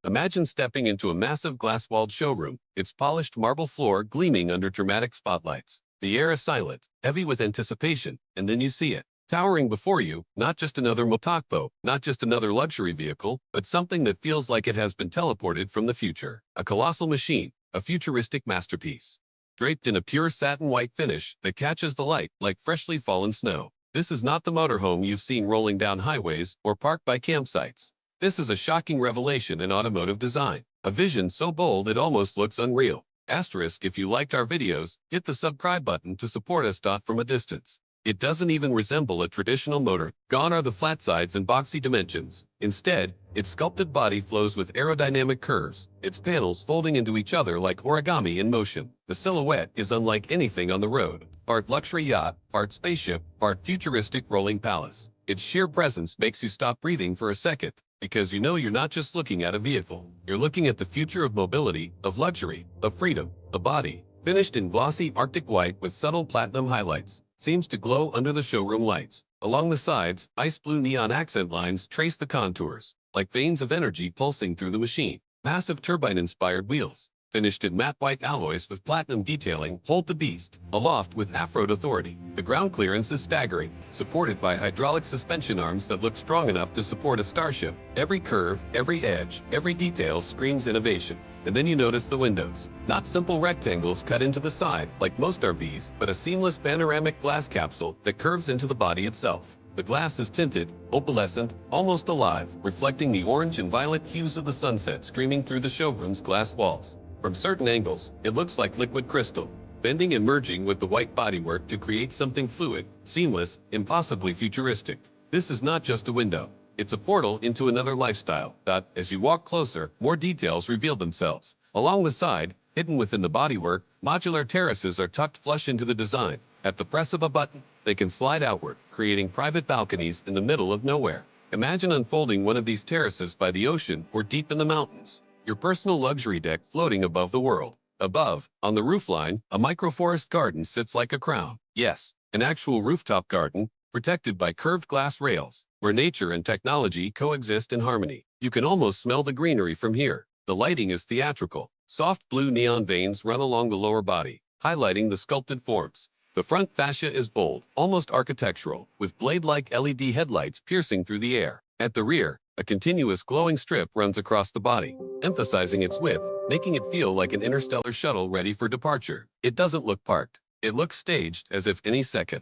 Imagine stepping into a massive glass-walled showroom, its polished marble floor gleaming under dramatic spotlights. The air is silent, heavy with anticipation, and then you see it. Towering before you, not just another motorhome, not just another luxury vehicle, but something that feels like it has been teleported from the future. A colossal machine, a futuristic masterpiece. Draped in a pure satin white finish that catches the light like freshly fallen snow. This is not the motorhome you've seen rolling down highways or parked by campsites. This is a shocking revelation in automotive design. A vision so bold it almost looks unreal. Asterisk, if you liked our videos, hit the subscribe button to support us. From a distance. It doesn't even resemble a traditional motor. Gone are the flat sides and boxy dimensions. Instead, its sculpted body flows with aerodynamic curves, its panels folding into each other like origami in motion. The silhouette is unlike anything on the road. Part luxury yacht, part spaceship, part futuristic rolling palace. Its sheer presence makes you stop breathing for a second, because you know you're not just looking at a vehicle. You're looking at the future of mobility, of luxury, of freedom. A body, finished in glossy Arctic white with subtle platinum highlights, seems to glow under the showroom lights. Along the sides, ice blue neon accent lines trace the contours, like veins of energy pulsing through the machine. Massive turbine-inspired wheels, finished in matte white alloys with platinum detailing, hold the beast aloft with off-road authority. The ground clearance is staggering, supported by hydraulic suspension arms that look strong enough to support a starship. Every curve, every edge, every detail screams innovation. And then you notice the windows. Not simple rectangles cut into the side, like most RVs, but a seamless panoramic glass capsule that curves into the body itself. The glass is tinted, opalescent, almost alive, reflecting the orange and violet hues of the sunset streaming through the showroom's glass walls. From certain angles, it looks like liquid crystal, bending and merging with the white bodywork to create something fluid, seamless, impossibly futuristic. This is not just a window. It's a portal into another lifestyle. As you walk closer, more details reveal themselves. Along the side, hidden within the bodywork, modular terraces are tucked flush into the design. At the press of a button, they can slide outward, creating private balconies in the middle of nowhere. Imagine unfolding one of these terraces by the ocean or deep in the mountains. Your personal luxury deck floating above the world. Above, on the roofline, a microforest garden sits like a crown. Yes, an actual rooftop garden, protected by curved glass rails, where nature and technology coexist in harmony. You can almost smell the greenery from here. The lighting is theatrical. Soft blue neon veins run along the lower body, highlighting the sculpted forms. The front fascia is bold, almost architectural, with blade-like LED headlights piercing through the air. At the rear, a continuous glowing strip runs across the body, emphasizing its width, making it feel like an interstellar shuttle ready for departure. It doesn't look parked. It looks staged, as if any second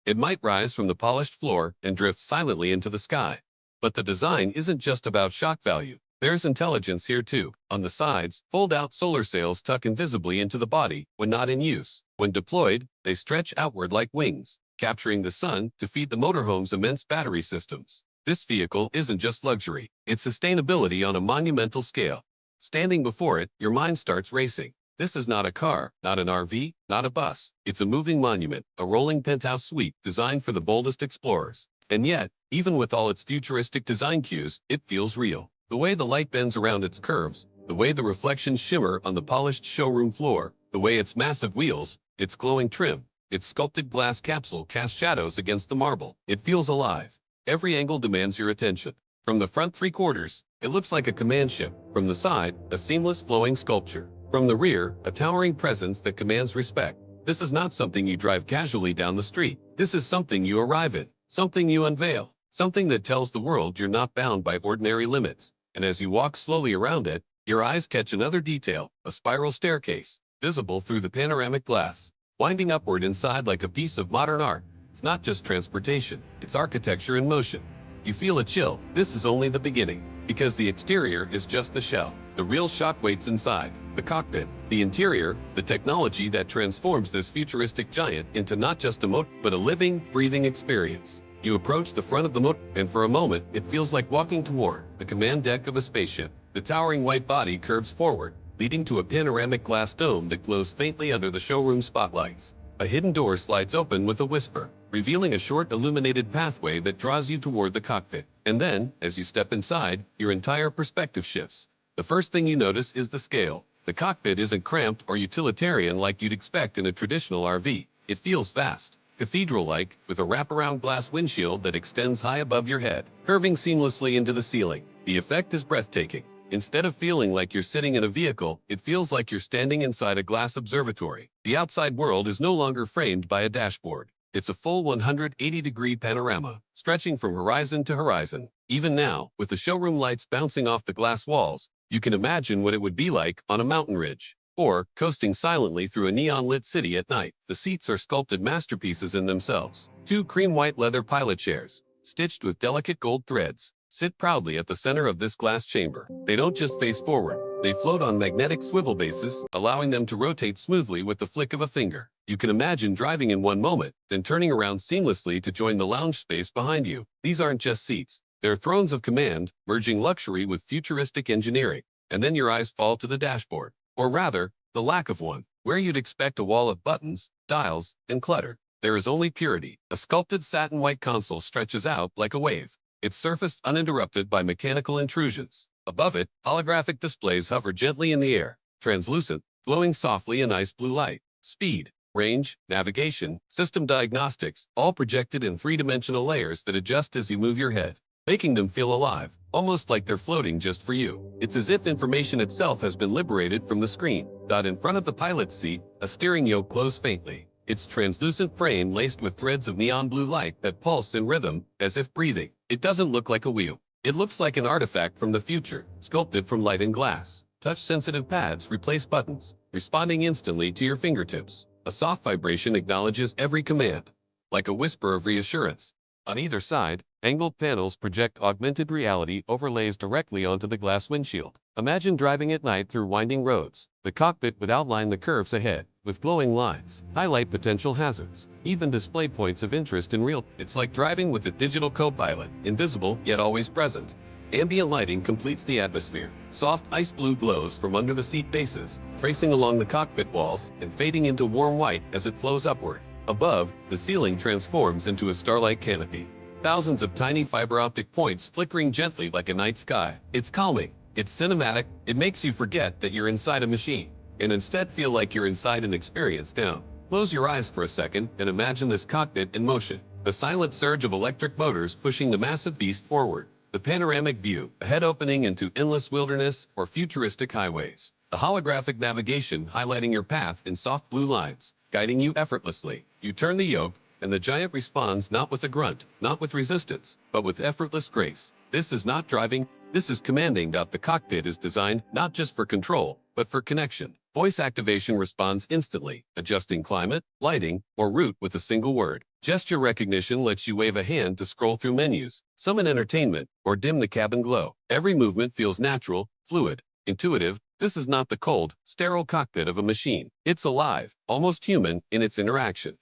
it might rise from the polished floor and drift silently into the sky. But the design isn't just about shock value. There's intelligence here too. On the sides, fold-out solar sails tuck invisibly into the body when not in use. When deployed, they stretch outward like wings, capturing the sun to feed the motorhome's immense battery systems. This vehicle isn't just luxury, it's sustainability on a monumental scale. Standing before it, your mind starts racing. This is not a car, not an RV, not a bus. It's a moving monument, a rolling penthouse suite designed for the boldest explorers. And yet, even with all its futuristic design cues, it feels real. The way the light bends around its curves, the way the reflections shimmer on the polished showroom floor, the way its massive wheels, its glowing trim, its sculpted glass capsule cast shadows against the marble. It feels alive. Every angle demands your attention. From the front three-quarters, it looks like a command ship. From the side, a seamless flowing sculpture. From the rear, a towering presence that commands respect. This is not something you drive casually down the street. This is something you arrive in, something you unveil, something that tells the world you're not bound by ordinary limits. And as you walk slowly around it, your eyes catch another detail, a spiral staircase, visible through the panoramic glass, winding upward inside like a piece of modern art. It's not just transportation, it's architecture in motion. You feel a chill. This is only the beginning, because the exterior is just the shell. The real shock waits inside. The cockpit, the interior, the technology that transforms this futuristic giant into not just a motor, but a living, breathing experience. You approach the front of the motor, and for a moment, it feels like walking toward the command deck of a spaceship. The towering white body curves forward, leading to a panoramic glass dome that glows faintly under the showroom spotlights. A hidden door slides open with a whisper, revealing a short illuminated pathway that draws you toward the cockpit. And then, as you step inside, your entire perspective shifts. The first thing you notice is the scale. The cockpit isn't cramped or utilitarian like you'd expect in a traditional RV. It feels vast, cathedral-like, with a wraparound glass windshield that extends high above your head, curving seamlessly into the ceiling. The effect is breathtaking. Instead of feeling like you're sitting in a vehicle, it feels like you're standing inside a glass observatory. The outside world is no longer framed by a dashboard. It's a full 180-degree panorama, stretching from horizon to horizon. Even now, with the showroom lights bouncing off the glass walls, you can imagine what it would be like on a mountain ridge, or coasting silently through a neon-lit city at night. The seats are sculpted masterpieces in themselves. Two cream-white leather pilot chairs, stitched with delicate gold threads, sit proudly at the center of this glass chamber. They don't just face forward, they float on magnetic swivel bases, allowing them to rotate smoothly with the flick of a finger. You can imagine driving in one moment, then turning around seamlessly to join the lounge space behind you. These aren't just seats. They're thrones of command, merging luxury with futuristic engineering. And then your eyes fall to the dashboard. Or rather, the lack of one. Where you'd expect a wall of buttons, dials, and clutter, there is only purity. A sculpted satin white console stretches out like a wave, its surface uninterrupted by mechanical intrusions. Above it, holographic displays hover gently in the air, translucent, glowing softly in ice blue light. Speed, range, navigation, system diagnostics, all projected in three-dimensional layers that adjust as you move your head, making them feel alive, almost like they're floating just for you. It's as if information itself has been liberated from the screen. In front of the pilot's seat, a steering yoke glows faintly, its translucent frame laced with threads of neon blue light that pulse in rhythm, as if breathing. It doesn't look like a wheel. It looks like an artifact from the future, sculpted from light and glass. Touch-sensitive pads replace buttons, responding instantly to your fingertips. A soft vibration acknowledges every command, like a whisper of reassurance. On either side, angled panels project augmented reality overlays directly onto the glass windshield. Imagine driving at night through winding roads. The cockpit would outline the curves ahead, with glowing lines, highlight potential hazards, even display points of interest in real. It's like driving with a digital co-pilot, invisible yet always present. Ambient lighting completes the atmosphere. Soft ice blue glows from under the seat bases, tracing along the cockpit walls and fading into warm white as it flows upward. Above, the ceiling transforms into a starlight canopy. Thousands of tiny fiber optic points flickering gently like a night sky. It's calming. It's cinematic. It makes you forget that you're inside a machine, and instead feel like you're inside an experience. Now, close your eyes for a second and imagine this cockpit in motion. The silent surge of electric motors pushing the massive beast forward. The panoramic view, a head opening into endless wilderness or futuristic highways. The holographic navigation highlighting your path in soft blue lines, guiding you effortlessly. You turn the yoke, and the giant responds not with a grunt, not with resistance, but with effortless grace. This is not driving, this is commanding. The cockpit is designed not just for control, but for connection. Voice activation responds instantly, adjusting climate, lighting, or route with a single word. Gesture recognition lets you wave a hand to scroll through menus, summon entertainment, or dim the cabin glow. Every movement feels natural, fluid, intuitive. This is not the cold, sterile cockpit of a machine. It's alive, almost human in its interaction.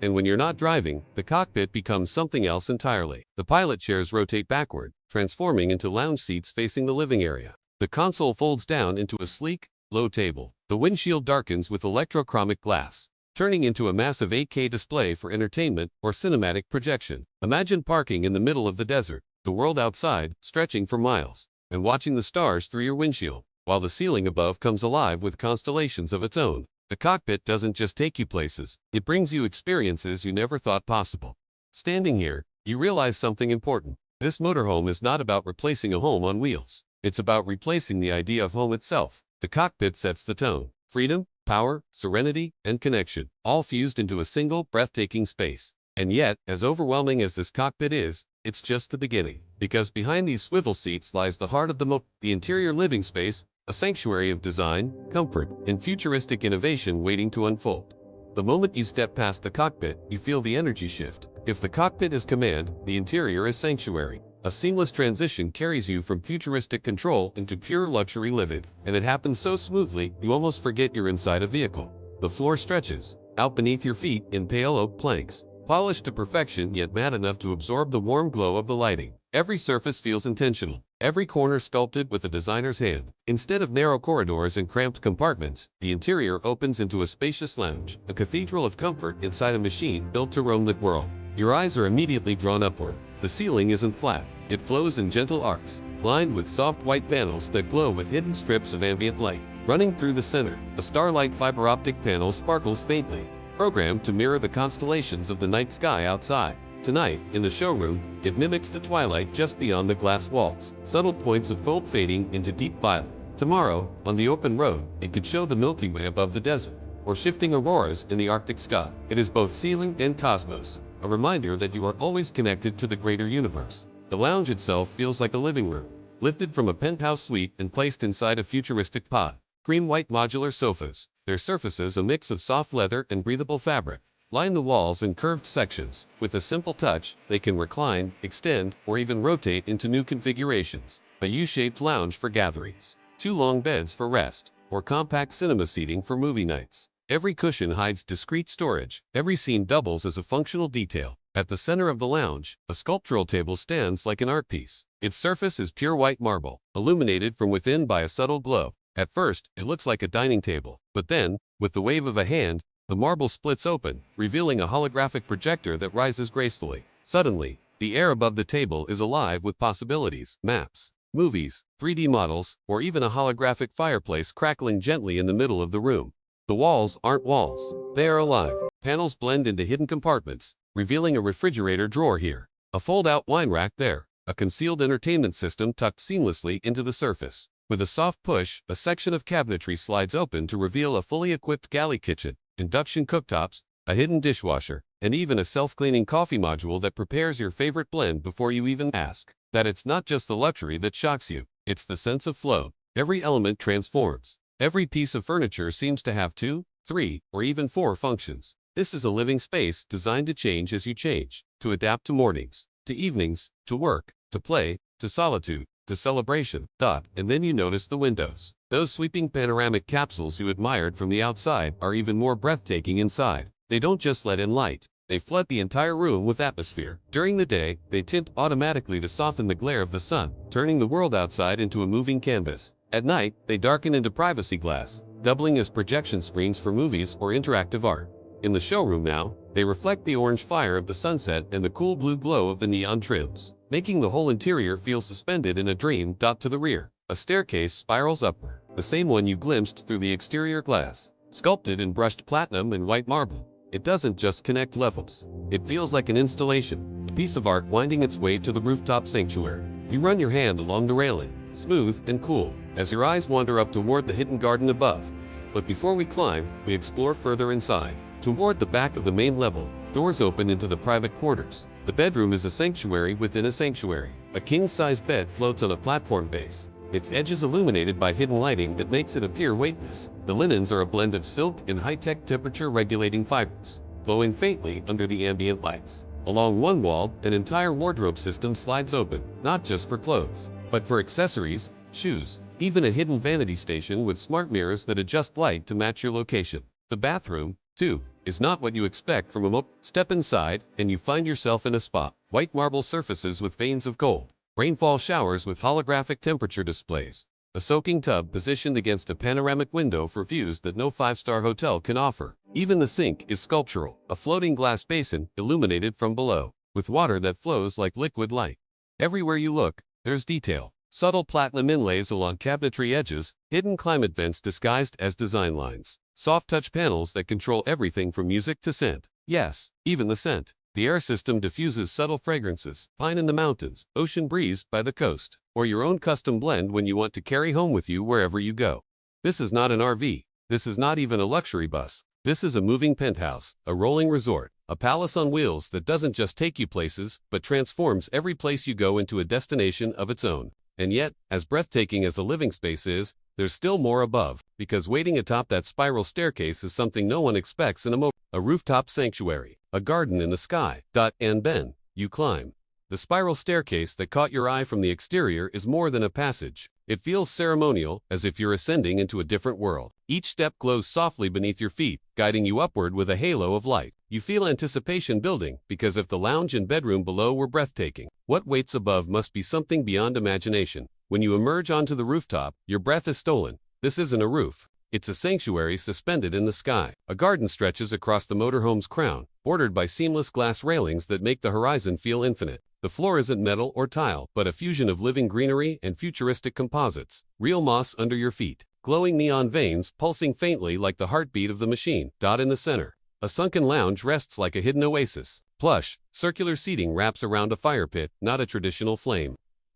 And when you're not driving, the cockpit becomes something else entirely. The pilot chairs rotate backward, transforming into lounge seats facing the living area. The console folds down into a sleek, low table. The windshield darkens with electrochromic glass, turning into a massive 8K display for entertainment or cinematic projection. Imagine parking in the middle of the desert, the world outside stretching for miles, and watching the stars through your windshield, while the ceiling above comes alive with constellations of its own. The cockpit doesn't just take you places, it brings you experiences you never thought possible. Standing here, you realize something important. This motorhome is not about replacing a home on wheels. It's about replacing the idea of home itself. The cockpit sets the tone. Freedom, power, serenity, and connection, all fused into a single, breathtaking space. And yet, as overwhelming as this cockpit is, it's just the beginning. Because behind these swivel seats lies the heart of the interior living space, a sanctuary of design, comfort, and futuristic innovation waiting to unfold. The moment you step past the cockpit, you feel the energy shift. If the cockpit is command, the interior is sanctuary. A seamless transition carries you from futuristic control into pure luxury living, and it happens so smoothly, you almost forget you're inside a vehicle. The floor stretches out beneath your feet in pale oak planks, polished to perfection yet matte enough to absorb the warm glow of the lighting. Every surface feels intentional, every corner sculpted with a designer's hand. Instead of narrow corridors and cramped compartments, the interior opens into a spacious lounge, a cathedral of comfort inside a machine built to roam the world. Your eyes are immediately drawn upward. The ceiling isn't flat, it flows in gentle arcs, lined with soft white panels that glow with hidden strips of ambient light. Running through the center, a starlight fiber optic panel sparkles faintly, programmed to mirror the constellations of the night sky outside. Tonight, in the showroom, it mimics the twilight just beyond the glass walls, subtle points of gold fading into deep violet. Tomorrow, on the open road, it could show the Milky Way above the desert, or shifting auroras in the Arctic sky. It is both ceiling and cosmos, a reminder that you are always connected to the greater universe. The lounge itself feels like a living room, lifted from a penthouse suite and placed inside a futuristic pod. Cream white modular sofas, their surfaces a mix of soft leather and breathable fabric, line the walls in curved sections. With a simple touch, they can recline, extend, or even rotate into new configurations. A U-shaped lounge for gatherings, 2 long beds for rest, or compact cinema seating for movie nights. Every cushion hides discreet storage. Every scene doubles as a functional detail. At the center of the lounge, a sculptural table stands like an art piece. Its surface is pure white marble, illuminated from within by a subtle glow. At first, it looks like a dining table, but then, with the wave of a hand, the marble splits open, revealing a holographic projector that rises gracefully. Suddenly, the air above the table is alive with possibilities, maps, movies, 3D models, or even a holographic fireplace crackling gently in the middle of the room. The walls aren't walls, they are alive. Panels blend into hidden compartments, revealing a refrigerator drawer here, a fold-out wine rack there, a concealed entertainment system tucked seamlessly into the surface. With a soft push, a section of cabinetry slides open to reveal a fully equipped galley kitchen, induction cooktops, a hidden dishwasher, and even a self-cleaning coffee module that prepares your favorite blend before you even ask. That it's not just the luxury that shocks you, it's the sense of flow. Every element transforms. Every piece of furniture seems to have 2, 3, or even 4 functions. This is a living space designed to change as you change, to adapt to mornings, to evenings, to work, to play, to solitude, to celebration. And then you notice the windows. Those sweeping panoramic capsules you admired from the outside are even more breathtaking inside. They don't just let in light, they flood the entire room with atmosphere. During the day, they tint automatically to soften the glare of the sun, turning the world outside into a moving canvas. At night, they darken into privacy glass, doubling as projection screens for movies or interactive art. In the showroom now, they reflect the orange fire of the sunset and the cool blue glow of the neon trims, making the whole interior feel suspended in a dream. To the rear, a staircase spirals upward, the same one you glimpsed through the exterior glass, sculpted in brushed platinum and white marble. It doesn't just connect levels. It feels like an installation, a piece of art winding its way to the rooftop sanctuary. You run your hand along the railing, smooth and cool, as your eyes wander up toward the hidden garden above. But before we climb, we explore further inside. Toward the back of the main level, doors open into the private quarters. The bedroom is a sanctuary within a sanctuary. A king-size bed floats on a platform base, its edges illuminated by hidden lighting that makes it appear weightless. The linens are a blend of silk and high-tech temperature-regulating fibers, glowing faintly under the ambient lights. Along one wall, an entire wardrobe system slides open, not just for clothes, but for accessories, shoes, even a hidden vanity station with smart mirrors that adjust light to match your location. The bathroom, too, is not what you expect from a Step inside, and you find yourself in a spa. White marble surfaces with veins of gold, rainfall showers with holographic temperature displays, a soaking tub positioned against a panoramic window for views that no 5-star hotel can offer. Even the sink is sculptural, a floating glass basin illuminated from below, with water that flows like liquid light. Everywhere you look, there's detail. Subtle platinum inlays along cabinetry edges, hidden climate vents disguised as design lines, soft touch panels that control everything from music to scent. Yes, even the scent. The air system diffuses subtle fragrances, pine in the mountains, ocean breeze by the coast, or your own custom blend when you want to carry home with you wherever you go. This is not an RV. This is not even a luxury bus. This is a moving penthouse, a rolling resort, a palace on wheels that doesn't just take you places, but transforms every place you go into a destination of its own. And yet, as breathtaking as the living space is, there's still more above, because waiting atop that spiral staircase is something no one expects in a rooftop sanctuary, a garden in the sky. And then, you climb. The spiral staircase that caught your eye from the exterior is more than a passage. It feels ceremonial, as if you're ascending into a different world. Each step glows softly beneath your feet, guiding you upward with a halo of light. You feel anticipation building, because if the lounge and bedroom below were breathtaking, what waits above must be something beyond imagination. When you emerge onto the rooftop, your breath is stolen. This isn't a roof. It's a sanctuary suspended in the sky. A garden stretches across the motorhome's crown, bordered by seamless glass railings that make the horizon feel infinite. The floor isn't metal or tile, but a fusion of living greenery and futuristic composites. Real moss under your feet. Glowing neon veins pulsing faintly like the heartbeat of the machine. In the center, a sunken lounge rests like a hidden oasis. Plush, circular seating wraps around a fire pit, not a traditional flame,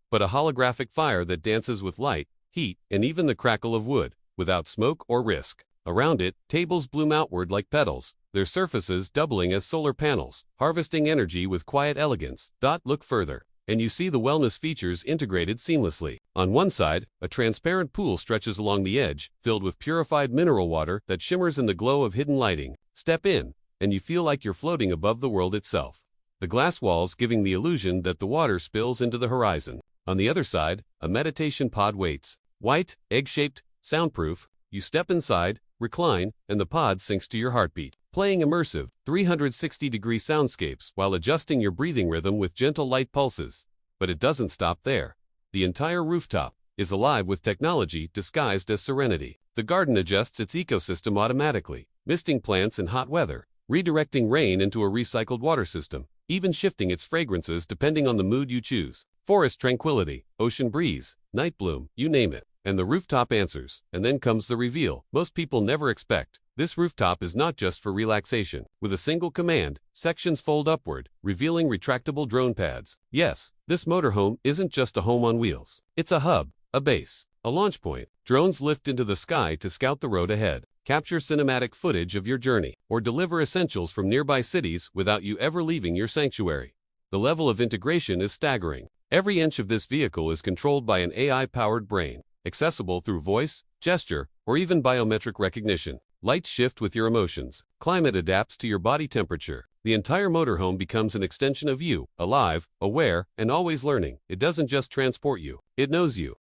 but a holographic fire that dances with light, heat, and even the crackle of wood, without smoke or risk. Around it, tables bloom outward like petals, their surfaces doubling as solar panels, harvesting energy with quiet elegance. Look further, and you see the wellness features integrated seamlessly. On one side, a transparent pool stretches along the edge, filled with purified mineral water that shimmers in the glow of hidden lighting. Step in, and you feel like you're floating above the world itself. The glass walls giving the illusion that the water spills into the horizon. On the other side, a meditation pod waits. White, egg-shaped, soundproof. You step inside, recline, and the pod syncs to your heartbeat, playing immersive, 360-degree soundscapes while adjusting your breathing rhythm with gentle light pulses. But it doesn't stop there. The entire rooftop is alive with technology disguised as serenity. The garden adjusts its ecosystem automatically, misting plants in hot weather, redirecting rain into a recycled water system, even shifting its fragrances depending on the mood you choose. Forest tranquility, ocean breeze, night bloom, you name it. And the rooftop answers. And then comes the reveal most people never expect. This rooftop is not just for relaxation. With a single command, sections fold upward, revealing retractable drone pads. Yes, this motorhome isn't just a home on wheels. It's a hub, a base, a launch point. Drones lift into the sky to scout the road ahead, capture cinematic footage of your journey, or deliver essentials from nearby cities without you ever leaving your sanctuary. The level of integration is staggering. Every inch of this vehicle is controlled by an AI-powered brain, accessible through voice, gesture, or even biometric recognition. Lights shift with your emotions. Climate adapts to your body temperature. The entire motorhome becomes an extension of you, alive, aware, and always learning. It doesn't just transport you, it knows you.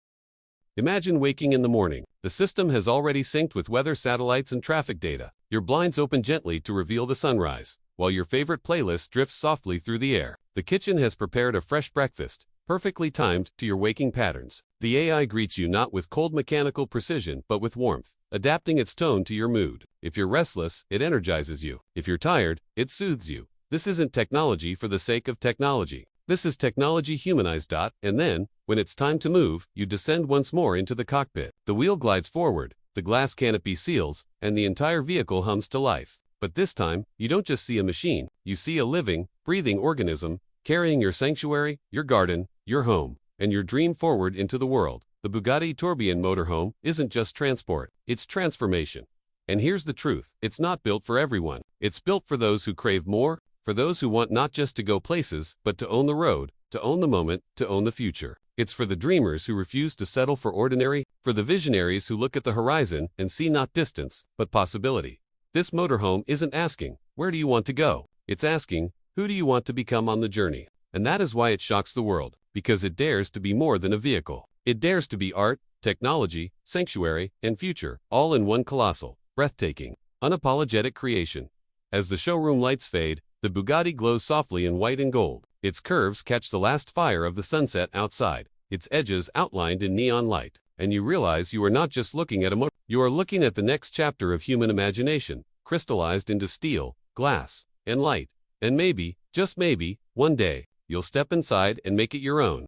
Imagine waking in the morning. The system has already synced with weather satellites and traffic data. Your blinds open gently to reveal the sunrise, while your favorite playlist drifts softly through the air. The kitchen has prepared a fresh breakfast, perfectly timed to your waking patterns. The AI greets you not with cold mechanical precision but with warmth, adapting its tone to your mood. If you're restless, it energizes you. If you're tired, it soothes you. This isn't technology for the sake of technology. This is technology humanized. And then, when it's time to move, you descend once more into the cockpit. The wheel glides forward, the glass canopy seals, and the entire vehicle hums to life. But this time, you don't just see a machine, you see a living, breathing organism, carrying your sanctuary, your garden, your home, and your dream forward into the world. The Bugatti Tourbillon Motorhome isn't just transport, it's transformation. And here's the truth, it's not built for everyone. It's built for those who crave more, for those who want not just to go places, but to own the road, to own the moment, to own the future. It's for the dreamers who refuse to settle for ordinary, for the visionaries who look at the horizon and see not distance, but possibility. This motorhome isn't asking, where do you want to go? It's asking, who do you want to become on the journey? And that is why it shocks the world, because it dares to be more than a vehicle. It dares to be art, technology, sanctuary, and future, all in one colossal, breathtaking, unapologetic creation. As the showroom lights fade, the Bugatti glows softly in white and gold. Its curves catch the last fire of the sunset outside, its edges outlined in neon light. And you realize you are not just looking at a motor, you are looking at the next chapter of human imagination, crystallized into steel, glass, and light. And maybe, just maybe, one day, you'll step inside and make it your own.